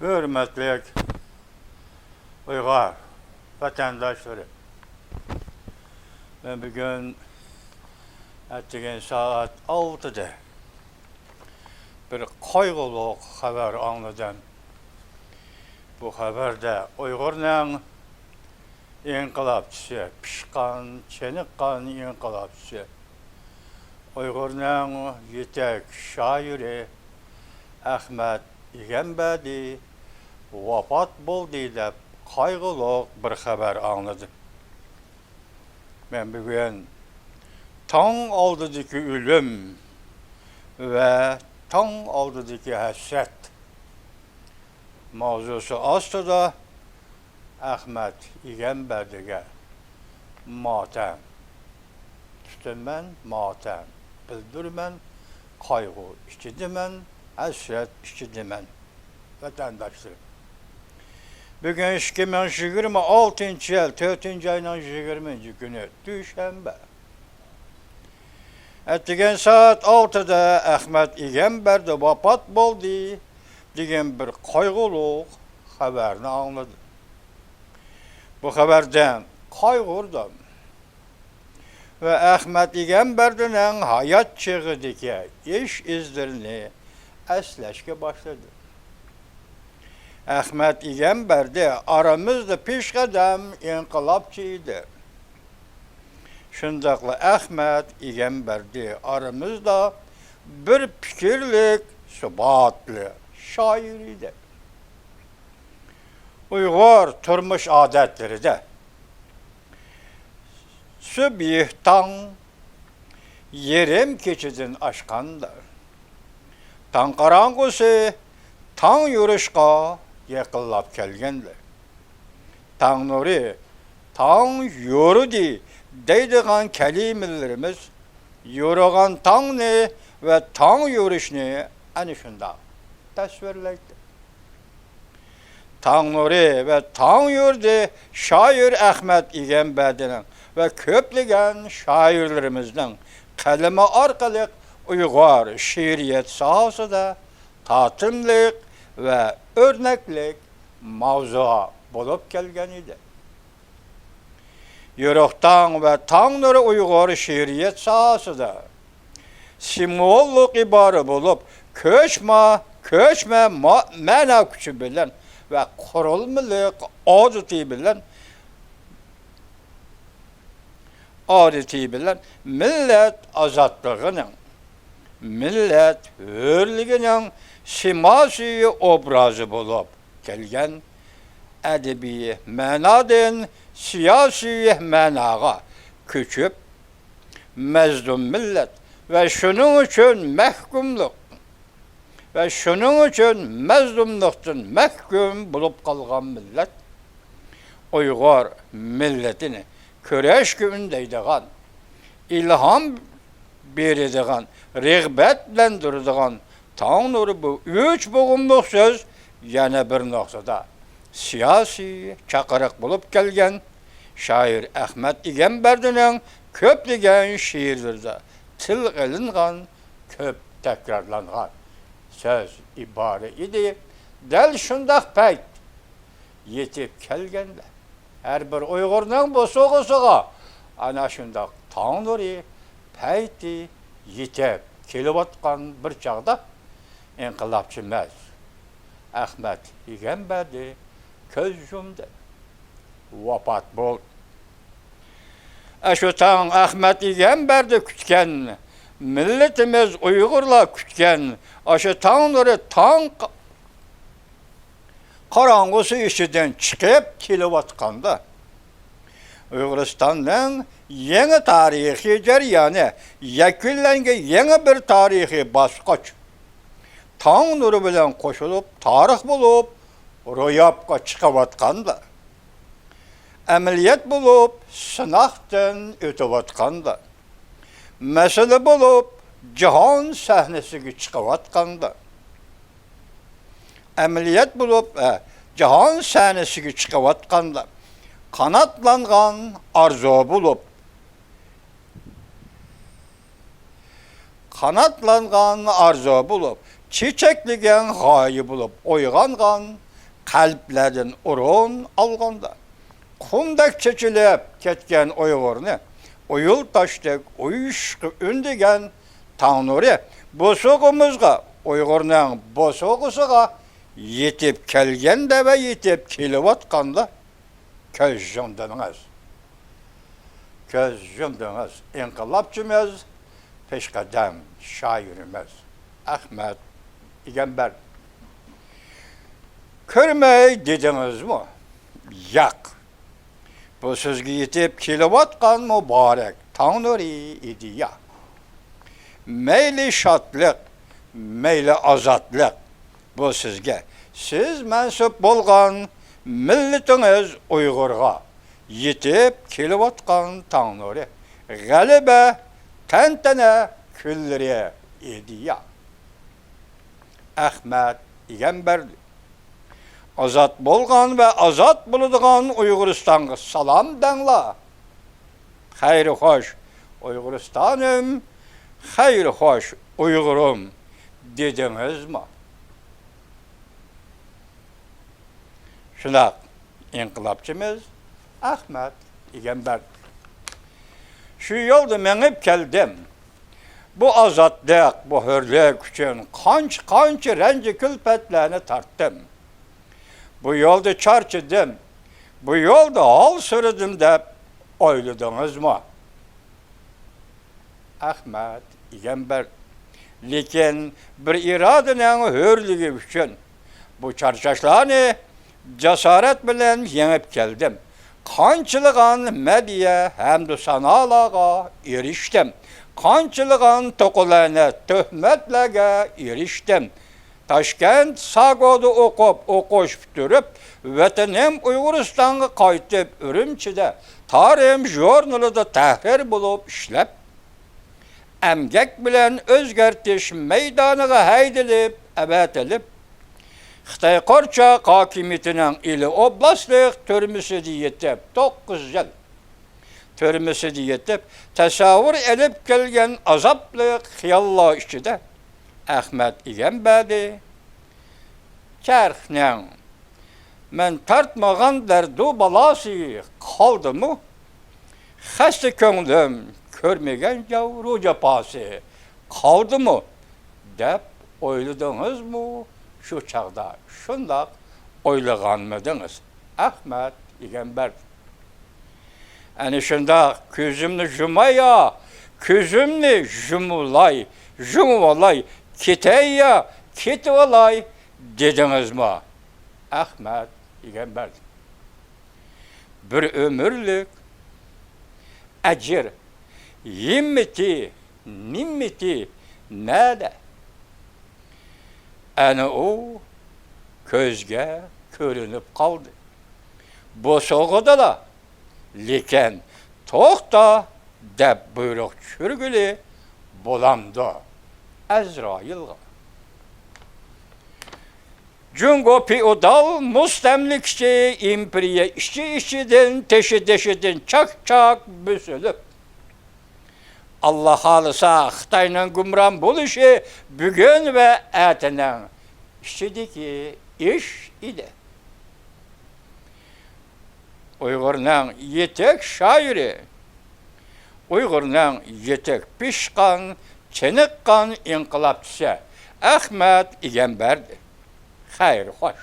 Hürmetli Uygar vatandaşları, ben bugün ettiğin saat 6'da bir kaygılı haber anladım. Bu haberde Uygur'un inkılapçısı, pişkan, çenikan inkılapçısı, Uygur'un yetek şairi Ahmet İgenbedi vafat buldu deyip kaygılı bir haber anladım. Ben bugün tan aldıdaki ölüm ve tan aldıdaki hasret mavzusu aslında Ahmet İgenbedi'ge matem tutunmen, matem bildirmen, kaygı işidimen, hasret işidimen vatandaşlarım. Bugün 2026 yıl 4. ayının 20. günü Düşenbe. Ettiğin saat 6'da Ahmet İgenbedi vafat buldu degan bir kaygılı haberini anladım. Bu haberden kaygırdım ve Ahmet İgenbedi'nin hayat çağındaki iş izlerini esleşke başladı. Ahmet İgenbedi aramızda pişqadam inkılapçıydı. Şundaqla Ahmet İgenbedi aramızda bir fikirlik, subatlı şairiydi. Uygur turmuş adetleri de sübihtan yerim keçidin aşkanda tan karangusu tan yuruşqa yaqinlab kelganda tan nuri tan yurudi deydigan kelimelerimiz yorugan tanni ve tan yuruşni ana shunda tasvirlaydi. Tan nuri ve tan yurdi şair Ahmet İgenbedi'nin ve köpligen şairlerimizden kalemi arkalık Uygur şiiriyet sahasında tatımlık ve örneklik mavzua bulup kelgen idi. Yörüktan ve Tanrı Uygur şiiriyet sahasında simvolluk ibarı bulup köçme mana küçü bilen ve kurulmalık adeti bilen millet azatlığının, millet hürlüğünün simasi obrazı bulup gelgen edebi menadın siyasi menağa küçüp mezdum millet ve şunun için mehkumluk ve şunun için mezdumluktan mehkum bulup kalgan millet Uygur milletini köreş gündeydiğen, ilham berediğen, rağbetlendirdiğen Tanrı bu üç boğumluk söz yana bir noktada siyasi çakırık bulup gelgen şair Ahmet İgenbedi'nin köpligen şiirlerde til qilingan, köp tekrarlangan söz ibare idi. Del şundaq payt yetip kelgende her bir Uygur'un bu soğusuğa ana şundaq Tanrı payti yetip kelip atkan bir çağda inkılapçı mez Ahmet İgenbedi köz yumdu. Vafat bol. Şu tan Ahmet İgenbedi kütken, milletimiz Uygurlar kütken, şu Tanrı tan karangusu işiden çıkıp kelip atkanda Uyguristan'ın yeni tarihi ceryanı, yaküllengi yeni bir tarihi basqaç Tanrı bilen koşulup, tarih bulup, royapqa çıkıp atkanda ameliyat bulup, sınaqdan ötüp atkanda mesele bulup, cihan sahnesiga çıkıp atkanda ameliyat bulup, cihan sahnesiga çıkıp atkanda kanatlangan arzu bulup, kanatlangan arzu bulup, çiçekligen gayi bulup, oygangan qalblardan o'rin olganda qumdak chechilib ketgan Uyg'urni uyul tashdek uyushqi undigan tong nuri bo'sog'imizga Uyg'urning bo'sog'isiga yetib kelganda va yetib kelayotganda ko'z yumdingiz. Ko'z yumdingiz. İnqilobchimiz, peshqadam shoirimiz Ahmad İgamber. Ko'rmay dedingizmi? Yo'q. Bu sizga yetib kelayotgan muborak tong nuri edi ya. Meyli shodlik, meyli ozodlik bu sizga. Siz mansub bo'lgan millatingiz Uyg'urga yetib kelayotgan tong nuri. G'alaba, tantana kunlari edi ya. Ahmad İgamber. Azat bolgan ve azat bulunduğun Uyguristan'a salam denla. Hayır hoş Uyguristan'ım, hayır hoş Uygurum dediniz mi? Şunak inkılapçımız Ahmet İgamber. Şu yolda menip geldim. Bu azatlık, bu hürlük için kanç renci külpetlerini tarttım. Bu yolda çarçıdım, bu yolda hal sürdüm de oyladınız mı? Ahmet İgamber. Lekin bir iradenin hürlüğü için bu çarşaşlarını cesaret bilen yenip geldim. Kançılığın medya hem de sanalığa eriştim. Kançılığın tokularına töhmetlerine eriştim. Taşkent Sago'da okuş bitirip, vatanim Uyguristan'a qaytib Ürümçide tarihim jurnalıda tahrir bulup işlep, emgek bilen özgertiş meydanıga haydilip, ebetilip, Xitay Qorçaq hakimiyetinin ili oblastlık türmüsü yetip, 9 yıl türmüsü yetip, tasavvur edip gelgen azaplı xiyallah içinde, Ahmet İgamber'di. Çarxnen men tartmagan derdu balası kaldı mı? Xasta könglim körmegen yavru capası kaldı mı? Dep oyladınız mı? Şu çağda şundak oylaganmıdınız? Ahmet İgamber. Yani şundak küzümlü jumaya, küzümlü jumulay, kiteyya, kitvalay dediniz mi? Ahmet İgamber. Bir ömürlük ecir, yimmeti, nimmeti nerede? Yani o közge körünüp kaldı. Bu soğuda da, lekin toxta deb buyruk çürgülü bulamdı. Azrail'a. Jungo feodal mustemlikçi imperiye işçiden teşidin çak büsülüp Allah halısa Xitay'nın gümran buluşu bugün ve etinen işçideki iş idi. Uygur'un yetek şairi, Uygur'un yetek pişkan, çenikkan inkılapçısı Ahmet İgamber'di. Hayır, hoş.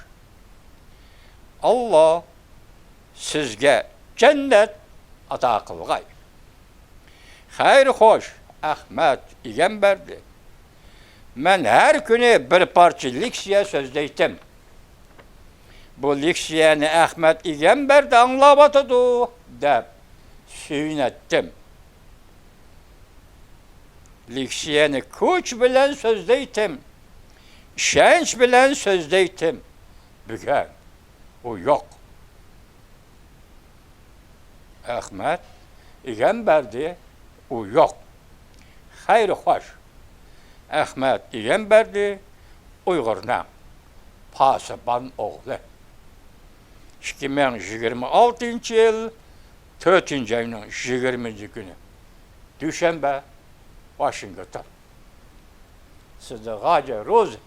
Allah sizge cennet ata kılgay. Hayır, hoş. Ahmet İgamber'di. Ben her günü bir parça liksiye sözdeydim. Bu liksiyeni Ahmet İgamber'de anlamadıdı deyip süynettim. Liksiyeni kuş bilen sözdeydim. Şenç bilen sözdeydim. Bugün o yok. Ahmet İgamber'di, o yok. Hayır hoş. Ahmet İgamber'di, Uygur'un pasiban oğlu. 2026 yıl 4. ayının 20. günü Düşenbe Washington. Sıdıkaca Roz